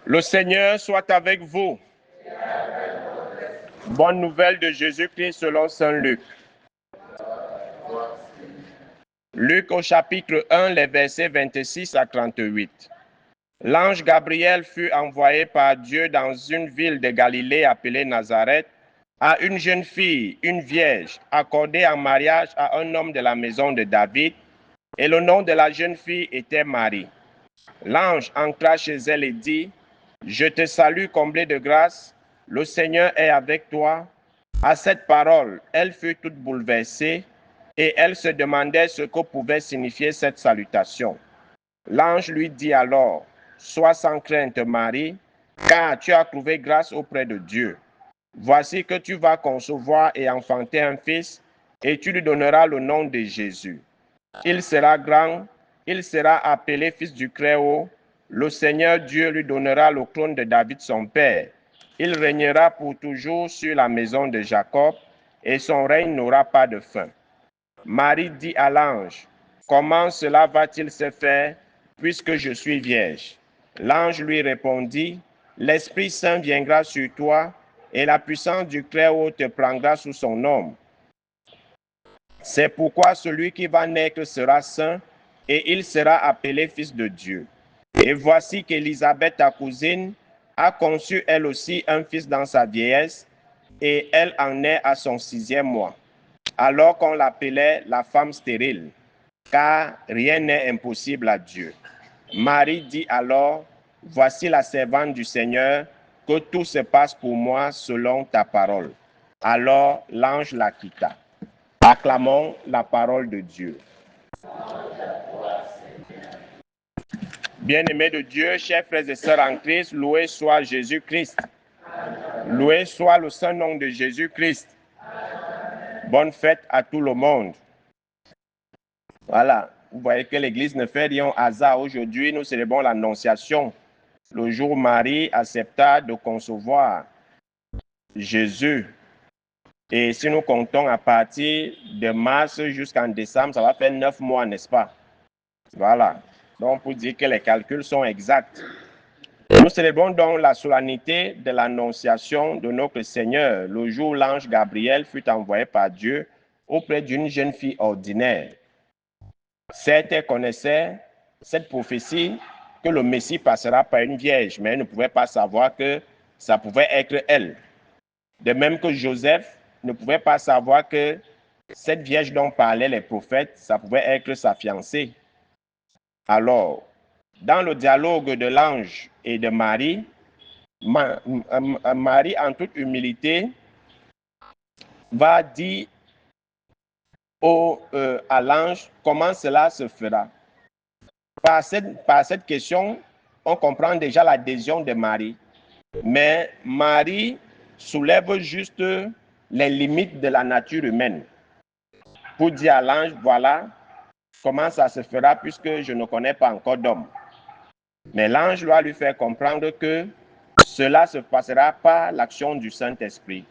Le Seigneur soit avec vous. Bonne nouvelle de Jésus-Christ selon saint Luc. Luc au chapitre 1, les versets 26 à 38. L'ange Gabriel fut envoyé par Dieu dans une ville de Galilée appelée Nazareth à une jeune fille, une vierge, accordée en mariage à un homme de la maison de David, et le nom de la jeune fille était Marie. L'ange entra chez elle et dit, « Je te salue, comblée de grâce, le Seigneur est avec toi. » À cette parole, elle fut toute bouleversée et elle se demandait ce que pouvait signifier cette salutation. L'ange lui dit alors, « Sois sans crainte, Marie, car tu as trouvé grâce auprès de Dieu. Voici que tu vas concevoir et enfanter un fils, et tu lui donneras le nom de Jésus. Il sera grand, il sera appelé fils du Très-Haut. Le Seigneur Dieu lui donnera le trône de David son père. Il régnera pour toujours sur la maison de Jacob, et son règne n'aura pas de fin. » Marie dit à l'ange, « Comment cela va-t-il se faire, puisque je suis vierge? » L'ange lui répondit, « L'Esprit Saint viendra sur toi, et la puissance du Très-Haut te prendra sous son ombre. C'est pourquoi celui qui va naître sera saint, et il sera appelé fils de Dieu. Et voici qu'Élisabeth, ta cousine, a conçu elle aussi un fils dans sa vieillesse, et elle en est à son 6e mois, alors qu'on l'appelait la femme stérile, car rien n'est impossible à Dieu. Marie dit alors, « Voici la servante du Seigneur, que tout se passe pour moi selon ta parole. » Alors l'ange la quitta. Acclamons la parole de Dieu. Bien-aimés de Dieu, chers frères et sœurs en Christ, loué soit Jésus-Christ. Loué soit le saint nom de Jésus-Christ. Bonne fête à tout le monde. Voilà, vous voyez que l'Église ne fait rien au hasard. Aujourd'hui, nous célébrons l'Annonciation, le jour où Marie accepta de concevoir Jésus. Et si nous comptons à partir de mars jusqu'en décembre, ça va faire 9 mois, n'est-ce pas? Voilà. Donc, pour dire que les calculs sont exacts. Nous célébrons donc la solennité de l'Annonciation de notre Seigneur, le jour où l'ange Gabriel fut envoyé par Dieu auprès d'une jeune fille ordinaire. Certains connaissaient cette prophétie que le Messie passera par une vierge, mais ils ne pouvaient pas savoir que ça pouvait être elle. De même que Joseph ne pouvait pas savoir que cette vierge dont parlaient les prophètes, ça pouvait être sa fiancée. Alors, dans le dialogue de l'ange et de Marie, Marie, en toute humilité, va dire à l'ange comment cela se fera. Par cette question, on comprend déjà l'adhésion de Marie. Mais Marie soulève juste les limites de la nature humaine pour dire à l'ange, voilà comment ça se fera puisque je ne connais pas encore d'homme. Mais l'ange doit lui faire comprendre que cela se passera par l'action du Saint-Esprit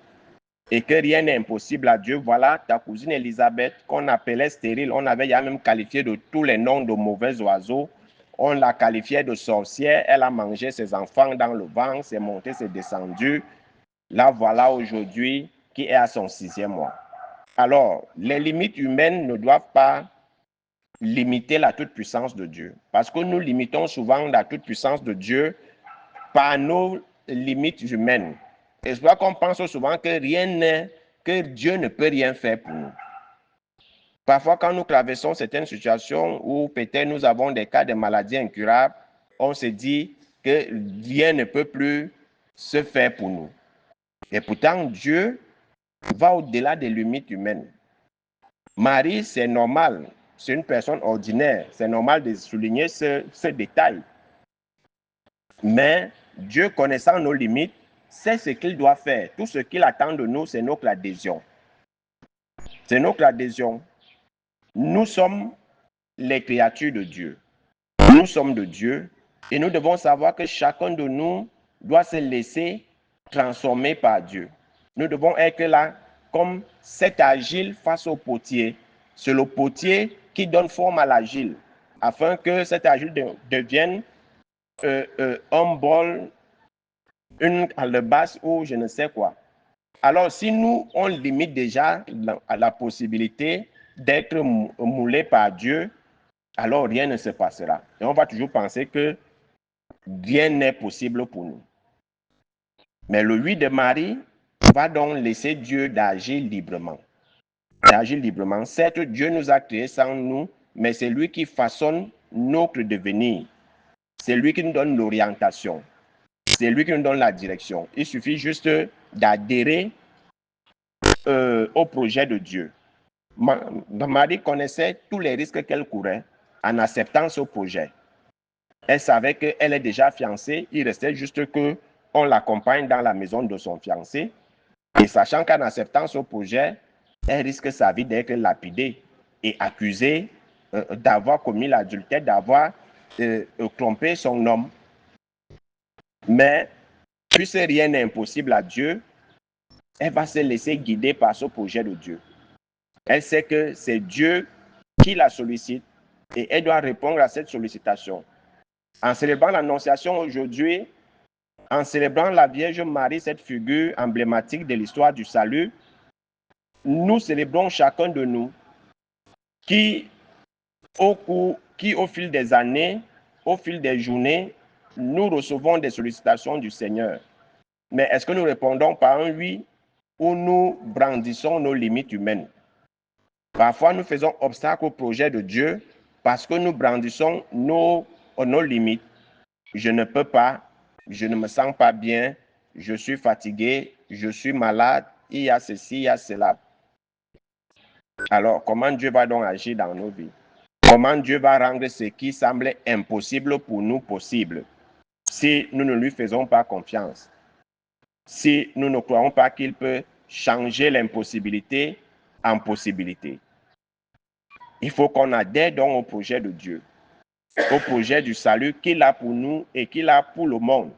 et que rien n'est impossible à Dieu. Voilà ta cousine Élisabeth qu'on appelait stérile. On avait même qualifié de tous les noms de mauvais oiseaux. On l'a qualifiée de sorcière. Elle a mangé ses enfants dans le ventre, c'est monté, c'est descendu. Là, voilà aujourd'hui qui est à son 6e mois. Alors, les limites humaines ne doivent pas limiter la toute-puissance de Dieu. Parce que nous limitons souvent la toute-puissance de Dieu par nos limites humaines. Et c'est pour ça qu'on pense souvent que Dieu ne peut rien faire pour nous. Parfois, quand nous traversons certaines situations où peut-être nous avons des cas de maladies incurables, on se dit que rien ne peut plus se faire pour nous. Et pourtant, Dieu va au-delà des limites humaines. Marie, c'est normal, c'est une personne ordinaire, c'est normal de souligner ce détail. Mais Dieu, connaissant nos limites, sait ce qu'il doit faire. Tout ce qu'il attend de nous, c'est notre adhésion. C'est notre adhésion. Nous sommes les créatures de Dieu. Nous sommes de Dieu et nous devons savoir que chacun de nous doit se laisser transformer par Dieu. Nous devons être là comme cet argile face au potier. C'est le potier qui donne forme à l'argile afin que cet argile devienne un bol une calebasse ou je ne sais quoi. Alors, si nous, on limite déjà la possibilité d'être moulé par Dieu, alors rien ne se passera. Et on va toujours penser que rien n'est possible pour nous. Mais le oui de Marie va donc laisser Dieu d'agir librement. D'agir librement. Certes, Dieu nous a créés sans nous, mais c'est lui qui façonne notre devenir. C'est lui qui nous donne l'orientation. C'est lui qui nous donne la direction. Il suffit juste d'adhérer au projet de Dieu. Marie connaissait tous les risques qu'elle courait en acceptant ce projet. Elle savait qu'elle est déjà fiancée. Il restait juste qu'on l'accompagne dans la maison de son fiancé. Et sachant qu'en acceptant ce projet, elle risque sa vie d'être lapidée et accusée d'avoir commis l'adultère, d'avoir trompé son homme. Mais puisque rien n'est impossible à Dieu, elle va se laisser guider par ce projet de Dieu. Elle sait que c'est Dieu qui la sollicite et elle doit répondre à cette sollicitation. En célébrant l'Annonciation aujourd'hui, en célébrant la Vierge Marie, cette figure emblématique de l'histoire du salut, nous célébrons chacun de nous qui, au fil des années, au fil des journées, nous recevons des sollicitations du Seigneur. Mais est-ce que nous répondons par un oui ou nous brandissons nos limites humaines? Parfois, nous faisons obstacle au projet de Dieu parce que nous brandissons nos limites. Je ne peux pas, je ne me sens pas bien, je suis fatigué, je suis malade, il y a ceci, il y a cela. Alors, comment Dieu va donc agir dans nos vies? Comment Dieu va rendre ce qui semble impossible pour nous possible si nous ne lui faisons pas confiance? Si nous ne croyons pas qu'il peut changer l'impossibilité en possibilité. Il faut qu'on adhère donc au projet de Dieu, au projet du salut qu'il a pour nous et qu'il a pour le monde.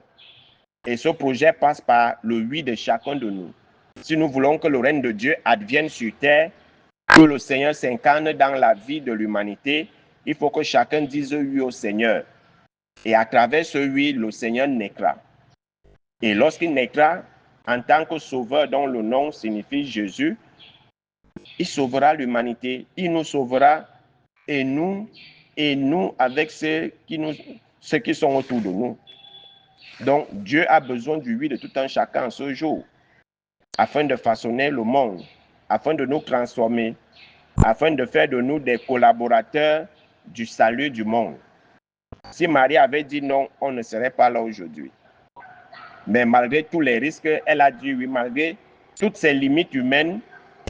Et ce projet passe par le oui de chacun de nous. Si nous voulons que le règne de Dieu advienne sur terre, que le Seigneur s'incarne dans la vie de l'humanité, il faut que chacun dise oui au Seigneur. Et à travers ce oui, le Seigneur naîtra. Et lorsqu'il naîtra, en tant que sauveur dont le nom signifie Jésus, il sauvera l'humanité, il nous sauvera et nous avec ceux qui sont autour de nous. Donc, Dieu a besoin du oui de tout un chacun ce jour, afin de façonner le monde, afin de nous transformer, afin de faire de nous des collaborateurs du salut du monde. Si Marie avait dit non, on ne serait pas là aujourd'hui. Mais malgré tous les risques, elle a dit oui. Malgré toutes ses limites humaines,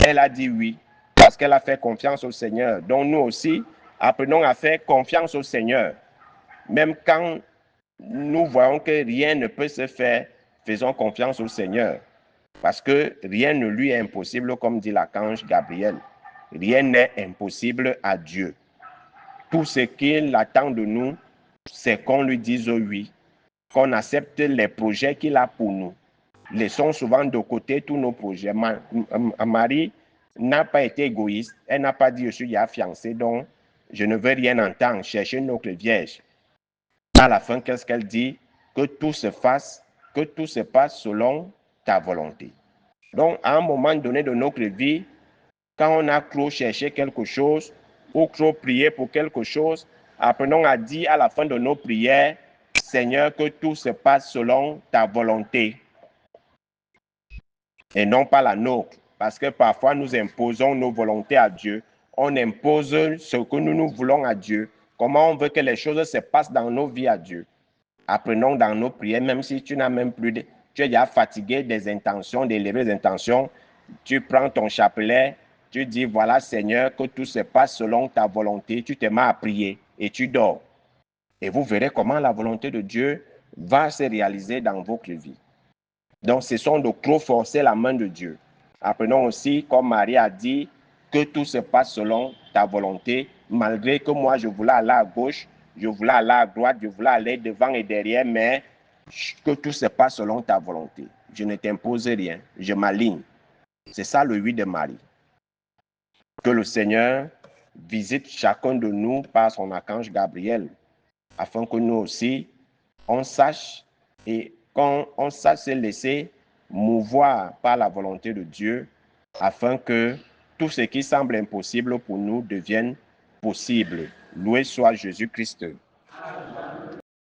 elle a dit oui, parce qu'elle a fait confiance au Seigneur. Donc nous aussi, apprenons à faire confiance au Seigneur. Même quand nous voyons que rien ne peut se faire, faisons confiance au Seigneur. Parce que rien ne lui est impossible, comme dit l'archange Gabriel. Rien n'est impossible à Dieu. Tout ce qu'il attend de nous, c'est qu'on lui dise oui, qu'on accepte les projets qu'il a pour nous. Laissons souvent de côté tous nos projets. Marie n'a pas été égoïste. Elle n'a pas dit je suis déjà fiancée, donc je ne veux rien entendre. Cherchez notre Vierge. À la fin, qu'est-ce qu'elle dit? Que tout se passe selon ta volonté. Donc, à un moment donné de notre vie, quand on a trop cherché quelque chose ou trop prié pour quelque chose, apprenons à dire à la fin de nos prières, Seigneur, que tout se passe selon ta volonté et non pas la nôtre. Parce que parfois, nous imposons nos volontés à Dieu. On impose ce que nous voulons à Dieu. Comment on veut que les choses se passent dans nos vies à Dieu. Apprenons dans nos prières, même si tu n'as même plus tu es déjà fatigué des intentions, des levées intentions, tu prends ton chapelet, tu dis, voilà Seigneur, que tout se passe selon ta volonté, tu te mets à prier et tu dors. Et vous verrez comment la volonté de Dieu va se réaliser dans votre vie. Donc, ce sont de trop forcer la main de Dieu. Apprenons aussi, comme Marie a dit, que tout se passe selon ta volonté, malgré que moi, je voulais aller à gauche, je voulais aller à droite, je voulais aller devant et derrière, mais que tout se passe selon ta volonté. Je ne t'impose rien, je m'aligne. C'est ça le oui de Marie. Que le Seigneur visite chacun de nous par son archange Gabriel, afin que nous aussi, on sache et qu'on sache se laisser mouvoir par la volonté de Dieu afin que tout ce qui semble impossible pour nous devienne possible. Loué soit Jésus-Christ.